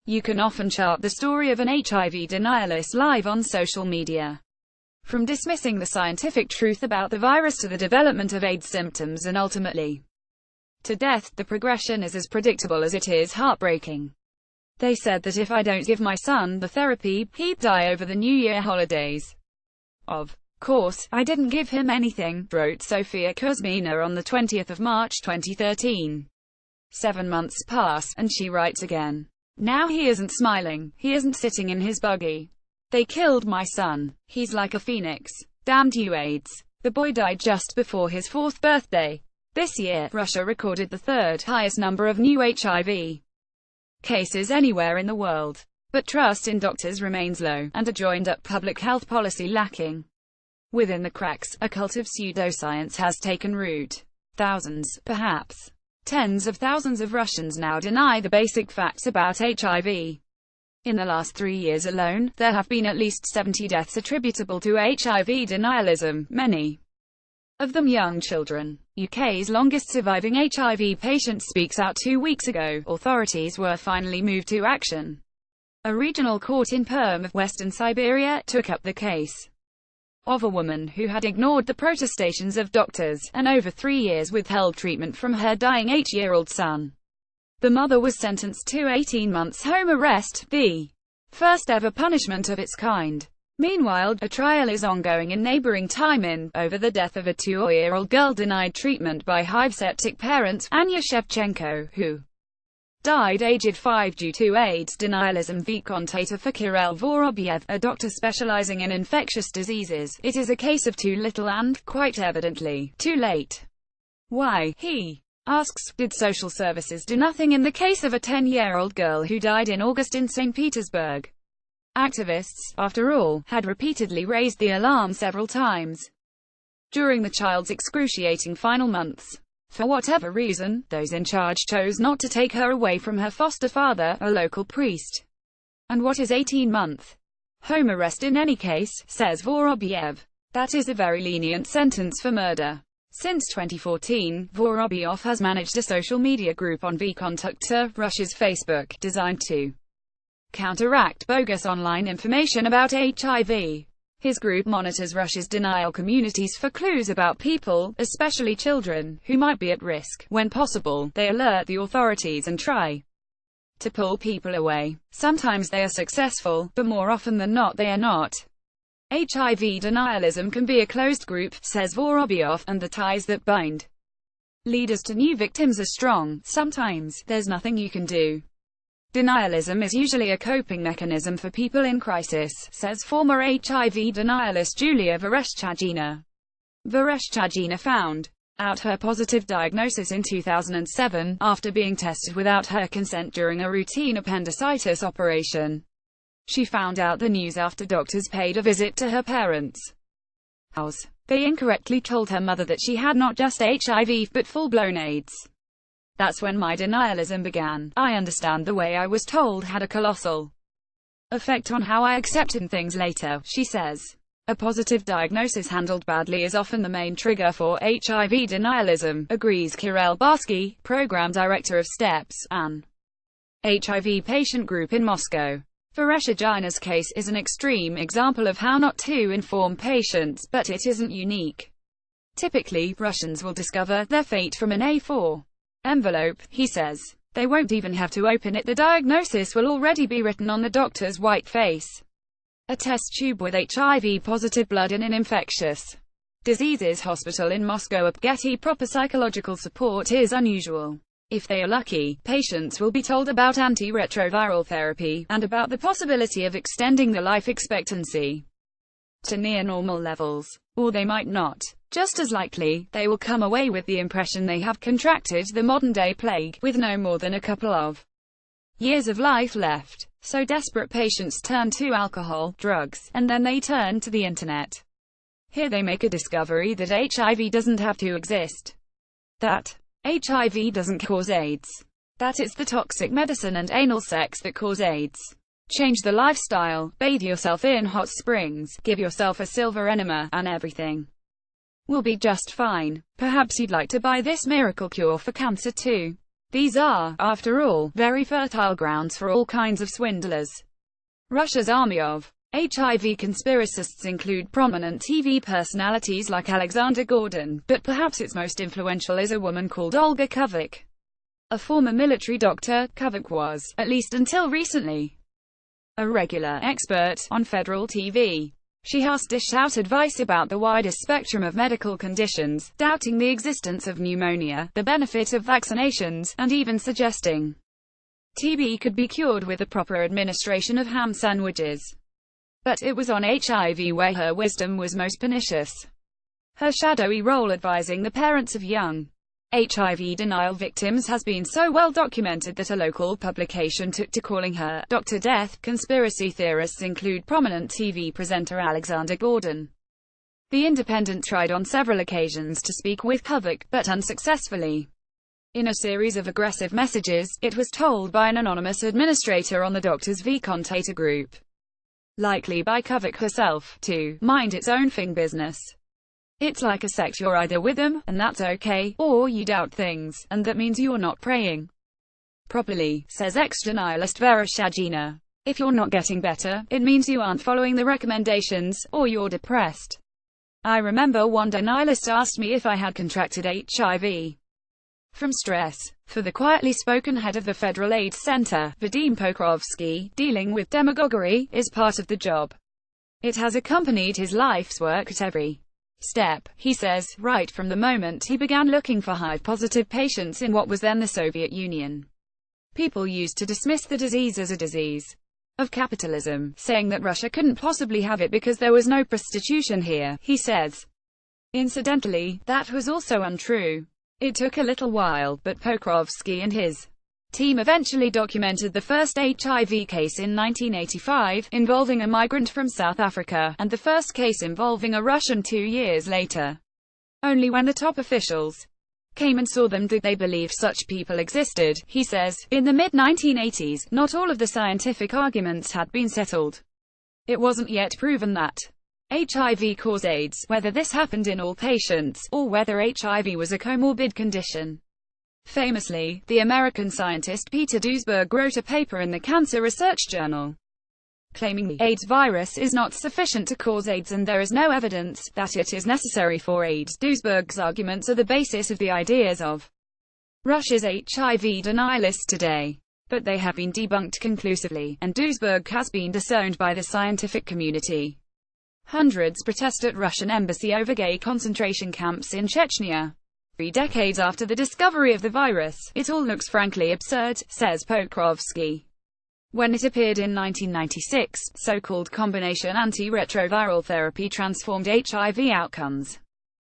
You can often chart the story of an HIV denialist live on social media. From dismissing the scientific truth about the virus to the development of AIDS symptoms and ultimately to death, the progression is as predictable as it is heartbreaking. They said that if I don't give my son the therapy, he'd die over the New Year holidays. Of course, I didn't give him anything, wrote Sofia Kuzmina on the 20th of March 2013. 7 months pass, and she writes again. Now he isn't smiling, he isn't sitting in his buggy. They killed my son. He's like a phoenix. Damned you AIDS. The boy died just before his 4th birthday. This year, Russia recorded the 3rd highest number of new HIV cases anywhere in the world. But trust in doctors remains low, and a joined-up public health policy lacking. Within the cracks, a cult of pseudoscience has taken root. Thousands, perhaps tens of thousands of Russians now deny the basic facts about HIV. In the last 3 years alone, there have been at least 70 deaths attributable to HIV denialism, many of them young children. UK's longest surviving HIV patient speaks out 2 weeks ago. Authorities were finally moved to action. A regional court in Perm, Western Siberia, took up the case of a woman who had ignored the protestations of doctors, and over 3 years withheld treatment from her dying 8-year-old son. The mother was sentenced to 18 months home arrest, the first ever punishment of its kind. Meanwhile, a trial is ongoing in neighboring Tyumen, over the death of a 2-year-old girl denied treatment by HIV-septic parents, Anya Shevchenko, who died aged 5 due to AIDS denialism. The commentator for Kirill Vorobyev, a doctor specializing in infectious diseases, it is a case of too little and, quite evidently, too late. Why, he asks, did social services do nothing in the case of a 10-year-old girl who died in August in St. Petersburg? Activists, after all, had repeatedly raised the alarm several times during the child's excruciating final months. For whatever reason, those in charge chose not to take her away from her foster father, a local priest. And what is 18-month home arrest in any case, says Vorobyev. That is a very lenient sentence for murder. Since 2014, Vorobyev has managed a social media group on vKontakte, Russia's Facebook, designed to counteract bogus online information about HIV. His group monitors Russia's denial communities for clues about people, especially children, who might be at risk. When possible, they alert the authorities and try to pull people away. Sometimes they are successful, but more often than not they are not. HIV denialism can be a closed group, says Vorobyev, and the ties that bind leaders to new victims are strong. Sometimes, there's nothing you can do. Denialism is usually a coping mechanism for people in crisis, says former HIV denialist Julia Vereshchagina. Vereshchagina found out her positive diagnosis in 2007, after being tested without her consent during a routine appendicitis operation. She found out the news after doctors paid a visit to her parents' house. They incorrectly told her mother that she had not just HIV but full-blown AIDS. That's when my denialism began. I understand the way I was told had a colossal effect on how I accepted things later, she says. A positive diagnosis handled badly is often the main trigger for HIV denialism, agrees Kirill Barsky, program director of STEPS, an HIV patient group in Moscow. Vereshchagina's case is an extreme example of how not to inform patients, but it isn't unique. Typically, Russians will discover their fate from an A4 envelope, he says. They won't even have to open it, the diagnosis will already be written on the doctor's white face. A test tube with HIV-positive blood in an infectious diseases hospital in Moscow. Getting proper psychological support is unusual. If they are lucky, patients will be told about antiretroviral therapy, and about the possibility of extending the life expectancy to near normal levels. Or they might not. Just as likely, they will come away with the impression they have contracted the modern-day plague, with no more than a couple of years of life left. So desperate patients turn to alcohol, drugs, and then they turn to the internet. Here they make a discovery that HIV doesn't have to exist. That HIV doesn't cause AIDS. That it's the toxic medicine and anal sex that cause AIDS. Change the lifestyle, bathe yourself in hot springs, give yourself a silver enema, and everything will be just fine. Perhaps you'd like to buy this miracle cure for cancer too. These are, after all, very fertile grounds for all kinds of swindlers. Russia's army of HIV conspiracists include prominent TV personalities like Alexander Gordon, but perhaps its most influential is a woman called Olga Kovac. A former military doctor, Kovac was, at least until recently, a regular expert on federal TV. She has dished out advice about the widest spectrum of medical conditions, doubting the existence of pneumonia, the benefit of vaccinations, and even suggesting TB could be cured with the proper administration of ham sandwiches. But it was on HIV where her wisdom was most pernicious. Her shadowy role advising the parents of young HIV denial victims has been so well documented that a local publication took to calling her Dr. Death. Conspiracy theorists include prominent TV presenter Alexander Gordon. The Independent tried on several occasions to speak with Kovac, but unsuccessfully. In a series of aggressive messages, it was told by an anonymous administrator on the Doctors v Contator group, likely by Kovac herself, to mind its own business. It's like a sect, you're either with them, and that's okay, or you doubt things, and that means you're not praying properly, says ex-denialist Vera Shagina. If you're not getting better, it means you aren't following the recommendations, or you're depressed. I remember one denialist asked me if I had contracted HIV from stress. For the quietly spoken head of the Federal AIDS Center, Vadim Pokrovsky, dealing with demagoguery is part of the job. It has accompanied his life's work at every step, he says, right from the moment he began looking for HIV-positive patients in what was then the Soviet Union. People used to dismiss the disease as a disease of capitalism, saying that Russia couldn't possibly have it because there was no prostitution here, he says. Incidentally, that was also untrue. It took a little while, but Pokrovsky and his team eventually documented the first HIV case in 1985, involving a migrant from South Africa, and the first case involving a Russian 2 years later. Only when the top officials came and saw them did they believe such people existed, he says. In the mid-1980s, not all of the scientific arguments had been settled. It wasn't yet proven that HIV caused AIDS, whether this happened in all patients, or whether HIV was a comorbid condition. Famously, the American scientist Peter Duesberg wrote a paper in the Cancer Research Journal, claiming the AIDS virus is not sufficient to cause AIDS and there is no evidence that it is necessary for AIDS. Duesberg's arguments are the basis of the ideas of Russia's HIV denialists today. But they have been debunked conclusively, and Duesberg has been disowned by the scientific community. Hundreds protest at Russian embassy over gay concentration camps in Chechnya. 3 decades after the discovery of the virus, it all looks frankly absurd, says Pokrovsky. When it appeared in 1996, so-called combination antiretroviral therapy transformed HIV outcomes.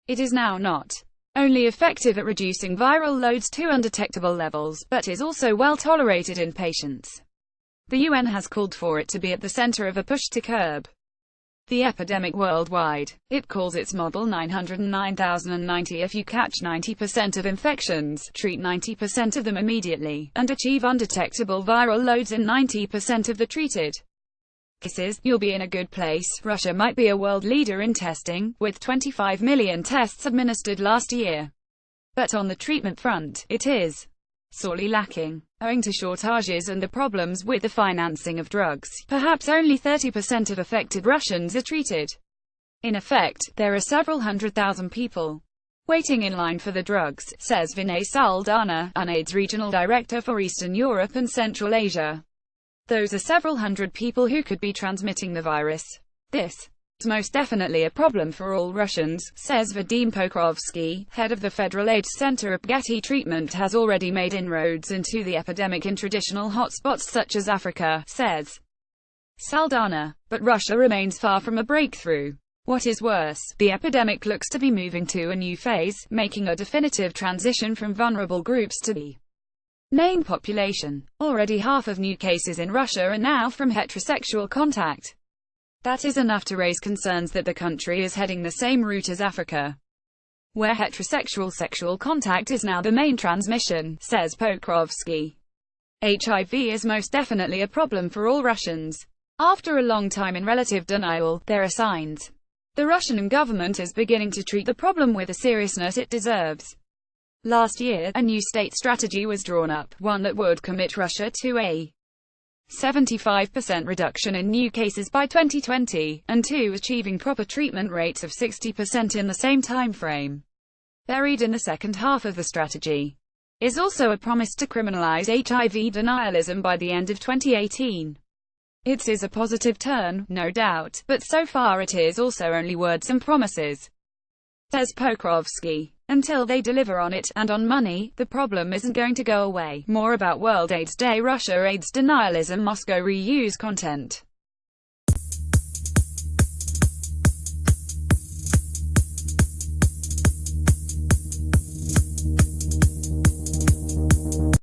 It is now not only effective at reducing viral loads to undetectable levels, but is also well tolerated in patients. The UN has called for it to be at the center of a push to curb the epidemic worldwide. It calls its model 909,090. If you catch 90% of infections, treat 90% of them immediately, and achieve undetectable viral loads in 90% of the treated cases, you'll be in a good place. Russia might be a world leader in testing, with 25 million tests administered last year. But on the treatment front, it is sorely lacking. Owing to shortages and the problems with the financing of drugs, perhaps only 30% of affected Russians are treated. In effect, there are several 100,000 people waiting in line for the drugs, says Vinay Saldana, UNAIDS regional director for Eastern Europe and Central Asia. Those are several hundred people who could be transmitting the virus. This is most definitely a problem for all Russians, says Vadim Pokrovsky, head of the Federal AIDS Center. Getty treatment has already made inroads into the epidemic in traditional hotspots such as Africa, says Saldana. But Russia remains far from a breakthrough. What is worse, the epidemic looks to be moving to a new phase, making a definitive transition from vulnerable groups to the main population. Already half of new cases in Russia are now from heterosexual contact. That is enough to raise concerns that the country is heading the same route as Africa, where heterosexual sexual contact is now the main transmission, says Pokrovsky. HIV is most definitely a problem for all Russians. After a long time in relative denial, there are signs. The Russian government is beginning to treat the problem with the seriousness it deserves. Last year, a new state strategy was drawn up, one that would commit Russia to a 75% reduction in new cases by 2020, and to achieving proper treatment rates of 60% in the same time frame. Buried in the second half of the strategy is also a promise to criminalize HIV denialism by the end of 2018. It is a positive turn, no doubt, but so far it is also only words and promises, says Pokrovsky. Until they deliver on it, and on money, the problem isn't going to go away. More about World AIDS Day, Russia AIDS denialism, Moscow reuse content.